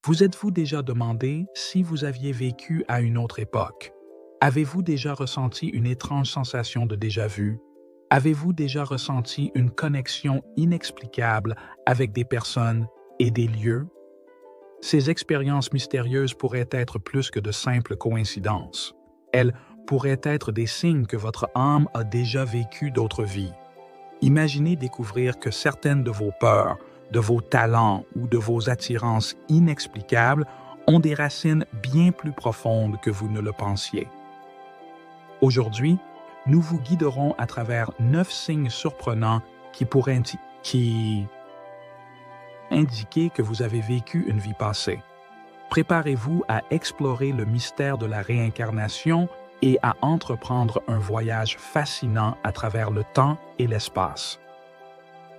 Vous êtes-vous déjà demandé si vous aviez vécu à une autre époque? Avez-vous déjà ressenti une étrange sensation de déjà-vu? Avez-vous déjà ressenti une connexion inexplicable avec des personnes et des lieux? Ces expériences mystérieuses pourraient être plus que de simples coïncidences. Elles pourraient être des signes que votre âme a déjà vécu d'autres vies. Imaginez découvrir que certaines de vos peurs, de vos talents ou de vos attirances inexplicables ont des racines bien plus profondes que vous ne le pensiez. Aujourd'hui, nous vous guiderons à travers 9 signes surprenants qui pourraient indiquer que vous avez vécu une vie passée. Préparez-vous à explorer le mystère de la réincarnation et à entreprendre un voyage fascinant à travers le temps et l'espace.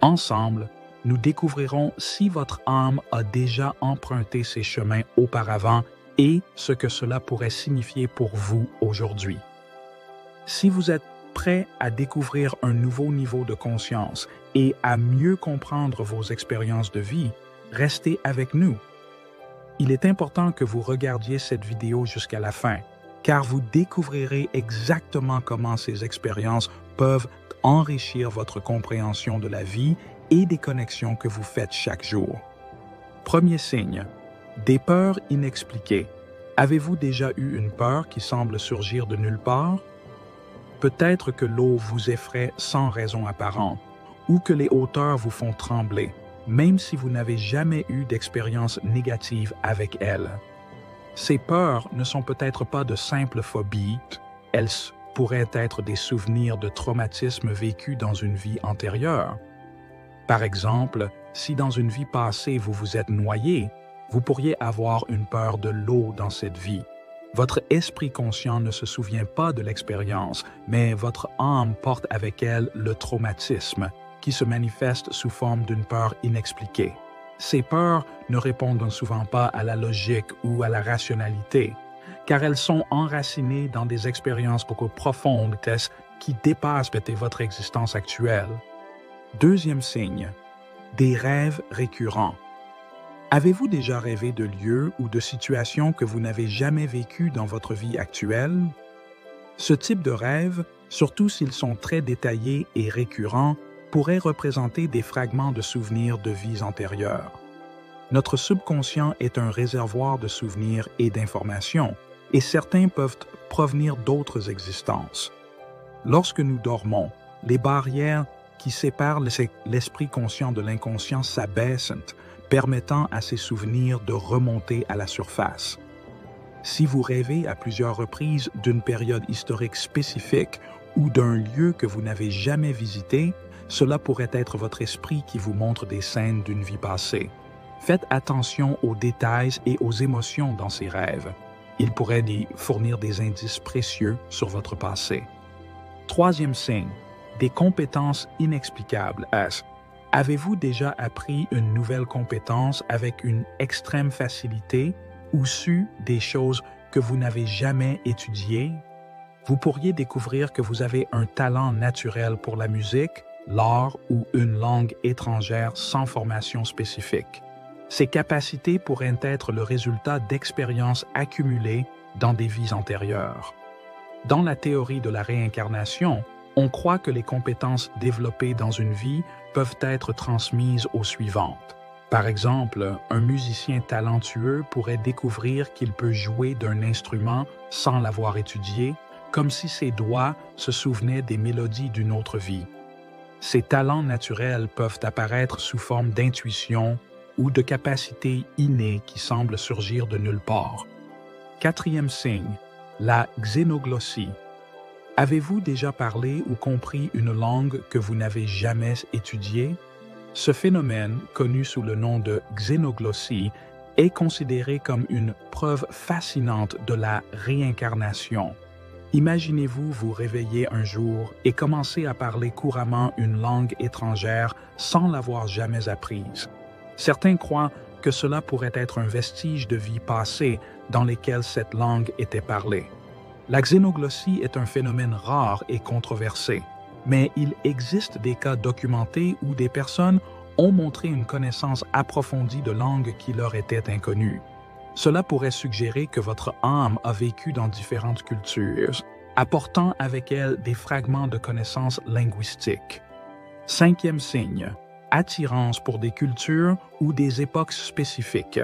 Ensemble, nous découvrirons si votre âme a déjà emprunté ces chemins auparavant et ce que cela pourrait signifier pour vous aujourd'hui. Si vous êtes prêt à découvrir un nouveau niveau de conscience et à mieux comprendre vos expériences de vie, restez avec nous. Il est important que vous regardiez cette vidéo jusqu'à la fin, car vous découvrirez exactement comment ces expériences peuvent enrichir votre compréhension de la vie et des connexions que vous faites chaque jour. Premier signe, des peurs inexpliquées. Avez-vous déjà eu une peur qui semble surgir de nulle part? Peut-être que l'eau vous effraie sans raison apparente, ou que les hauteurs vous font trembler, même si vous n'avez jamais eu d'expérience négative avec elles. Ces peurs ne sont peut-être pas de simples phobies, elles pourraient être des souvenirs de traumatismes vécus dans une vie antérieure. Par exemple, si dans une vie passée vous vous êtes noyé, vous pourriez avoir une peur de l'eau dans cette vie. Votre esprit conscient ne se souvient pas de l'expérience, mais votre âme porte avec elle le traumatisme, qui se manifeste sous forme d'une peur inexpliquée. Ces peurs ne répondent souvent pas à la logique ou à la rationalité, car elles sont enracinées dans des expériences beaucoup profondes qui dépassent votre existence actuelle. Deuxième signe, des rêves récurrents. Avez-vous déjà rêvé de lieux ou de situations que vous n'avez jamais vécues dans votre vie actuelle? Ce type de rêve, surtout s'ils sont très détaillés et récurrents, pourrait représenter des fragments de souvenirs de vies antérieures. Notre subconscient est un réservoir de souvenirs et d'informations, et certains peuvent provenir d'autres existences. Lorsque nous dormons, les barrières qui séparent l'esprit conscient de l'inconscient s'abaissent, permettant à ces souvenirs de remonter à la surface. Si vous rêvez à plusieurs reprises d'une période historique spécifique ou d'un lieu que vous n'avez jamais visité, cela pourrait être votre esprit qui vous montre des scènes d'une vie passée. Faites attention aux détails et aux émotions dans ces rêves. Ils pourraient fournir des indices précieux sur votre passé. Troisième signe, des compétences inexplicables. Avez-vous déjà appris une nouvelle compétence avec une extrême facilité ou su des choses que vous n'avez jamais étudiées? Vous pourriez découvrir que vous avez un talent naturel pour la musique, l'art ou une langue étrangère sans formation spécifique. Ces capacités pourraient être le résultat d'expériences accumulées dans des vies antérieures. Dans la théorie de la réincarnation, on croit que les compétences développées dans une vie peuvent être transmises aux suivantes. Par exemple, un musicien talentueux pourrait découvrir qu'il peut jouer d'un instrument sans l'avoir étudié, comme si ses doigts se souvenaient des mélodies d'une autre vie. Ces talents naturels peuvent apparaître sous forme d'intuition ou de capacités innées qui semblent surgir de nulle part. Quatrième signe, la xénoglossie. Avez-vous déjà parlé ou compris une langue que vous n'avez jamais étudiée? Ce phénomène, connu sous le nom de xénoglossie, est considéré comme une preuve fascinante de la réincarnation. Imaginez-vous vous réveiller un jour et commencer à parler couramment une langue étrangère sans l'avoir jamais apprise. Certains croient que cela pourrait être un vestige de vie passée dans lesquelles cette langue était parlée. La xénoglossie est un phénomène rare et controversé, mais il existe des cas documentés où des personnes ont montré une connaissance approfondie de langues qui leur étaient inconnues. Cela pourrait suggérer que votre âme a vécu dans différentes cultures, apportant avec elle des fragments de connaissances linguistiques. 5e signe, attirance pour des cultures ou des époques spécifiques.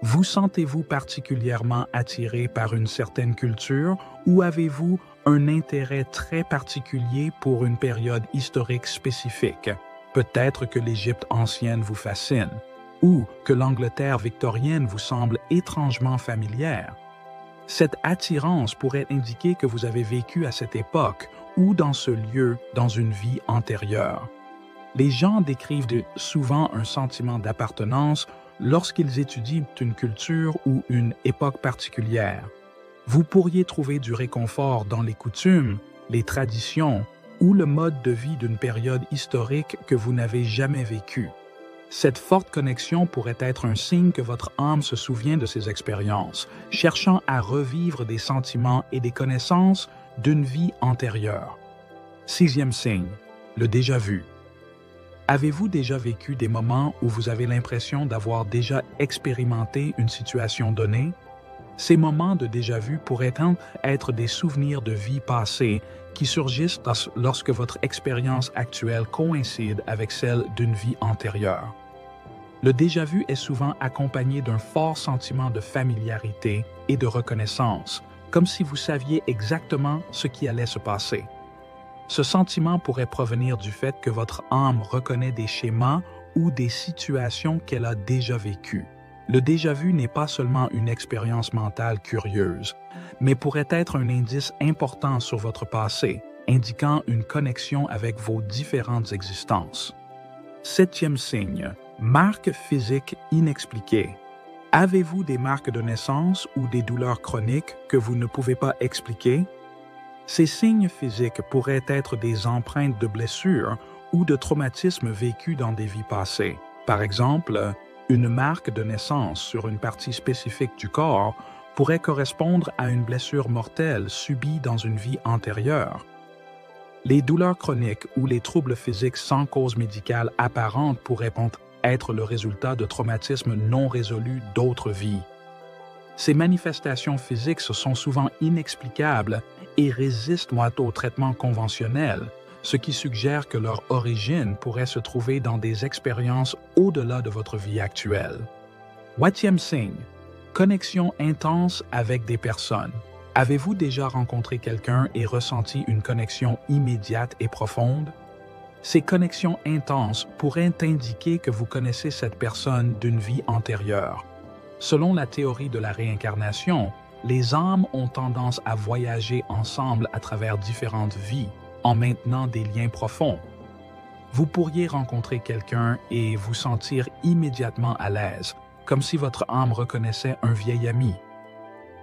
Vous sentez-vous particulièrement attiré par une certaine culture ou avez-vous un intérêt très particulier pour une période historique spécifique? Peut-être que l'Égypte ancienne vous fascine ou que l'Angleterre victorienne vous semble étrangement familière. Cette attirance pourrait indiquer que vous avez vécu à cette époque ou dans ce lieu dans une vie antérieure. Les gens décrivent souvent un sentiment d'appartenance lorsqu'ils étudient une culture ou une époque particulière. Vous pourriez trouver du réconfort dans les coutumes, les traditions ou le mode de vie d'une période historique que vous n'avez jamais vécue. Cette forte connexion pourrait être un signe que votre âme se souvient de ces expériences, cherchant à revivre des sentiments et des connaissances d'une vie antérieure. 6e signe, le déjà-vu. Avez-vous déjà vécu des moments où vous avez l'impression d'avoir déjà expérimenté une situation donnée? Ces moments de déjà-vu pourraient être des souvenirs de vie passée qui surgissent lorsque votre expérience actuelle coïncide avec celle d'une vie antérieure. Le déjà-vu est souvent accompagné d'un fort sentiment de familiarité et de reconnaissance, comme si vous saviez exactement ce qui allait se passer. Ce sentiment pourrait provenir du fait que votre âme reconnaît des schémas ou des situations qu'elle a déjà vécues. Le déjà-vu n'est pas seulement une expérience mentale curieuse, mais pourrait être un indice important sur votre passé, indiquant une connexion avec vos différentes existences. 7e signe, marques physiques inexpliquées. Avez-vous des marques de naissance ou des douleurs chroniques que vous ne pouvez pas expliquer? Ces signes physiques pourraient être des empreintes de blessures ou de traumatismes vécus dans des vies passées. Par exemple, une marque de naissance sur une partie spécifique du corps pourrait correspondre à une blessure mortelle subie dans une vie antérieure. Les douleurs chroniques ou les troubles physiques sans cause médicale apparente pourraient être le résultat de traumatismes non résolus d'autres vies. Ces manifestations physiques sont souvent inexplicables et résistent au traitement conventionnel, ce qui suggère que leur origine pourrait se trouver dans des expériences au-delà de votre vie actuelle. 8e signe, connexion intense avec des personnes. Avez-vous déjà rencontré quelqu'un et ressenti une connexion immédiate et profonde? Ces connexions intenses pourraient indiquer que vous connaissez cette personne d'une vie antérieure. Selon la théorie de la réincarnation, les âmes ont tendance à voyager ensemble à travers différentes vies, en maintenant des liens profonds. Vous pourriez rencontrer quelqu'un et vous sentir immédiatement à l'aise, comme si votre âme reconnaissait un vieil ami.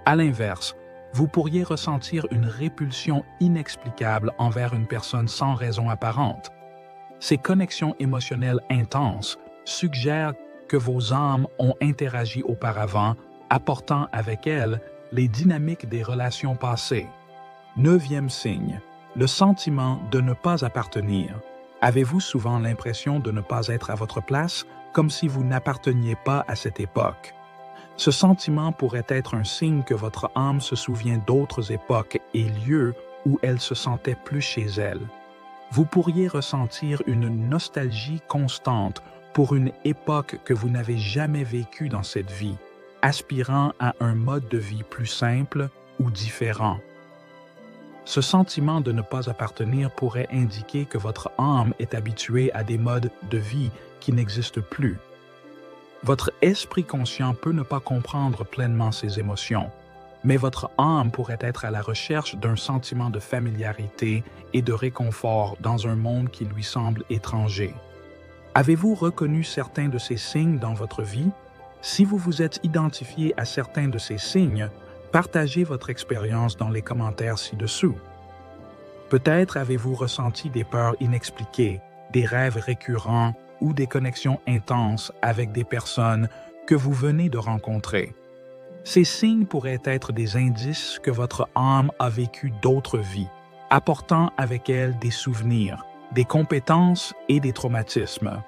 À l'inverse, vous pourriez ressentir une répulsion inexplicable envers une personne sans raison apparente. Ces connexions émotionnelles intenses suggèrent que vos âmes ont interagi auparavant, apportant avec elles les dynamiques des relations passées. 9e signe, le sentiment de ne pas appartenir. Avez-vous souvent l'impression de ne pas être à votre place, comme si vous n'apparteniez pas à cette époque? Ce sentiment pourrait être un signe que votre âme se souvient d'autres époques et lieux où elle se sentait plus chez elle. Vous pourriez ressentir une nostalgie constante pour une époque que vous n'avez jamais vécue dans cette vie, aspirant à un mode de vie plus simple ou différent. Ce sentiment de ne pas appartenir pourrait indiquer que votre âme est habituée à des modes de vie qui n'existent plus. Votre esprit conscient peut ne pas comprendre pleinement ces émotions, mais votre âme pourrait être à la recherche d'un sentiment de familiarité et de réconfort dans un monde qui lui semble étranger. Avez-vous reconnu certains de ces signes dans votre vie? Si vous vous êtes identifié à certains de ces signes, partagez votre expérience dans les commentaires ci-dessous. Peut-être avez-vous ressenti des peurs inexpliquées, des rêves récurrents ou des connexions intenses avec des personnes que vous venez de rencontrer. Ces signes pourraient être des indices que votre âme a vécu d'autres vies, apportant avec elle des souvenirs, des compétences et des traumatismes.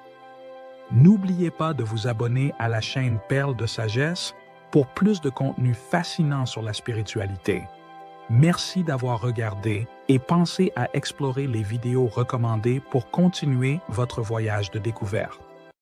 N'oubliez pas de vous abonner à la chaîne Perles de Sagesse pour plus de contenu fascinant sur la spiritualité. Merci d'avoir regardé et pensez à explorer les vidéos recommandées pour continuer votre voyage de découverte.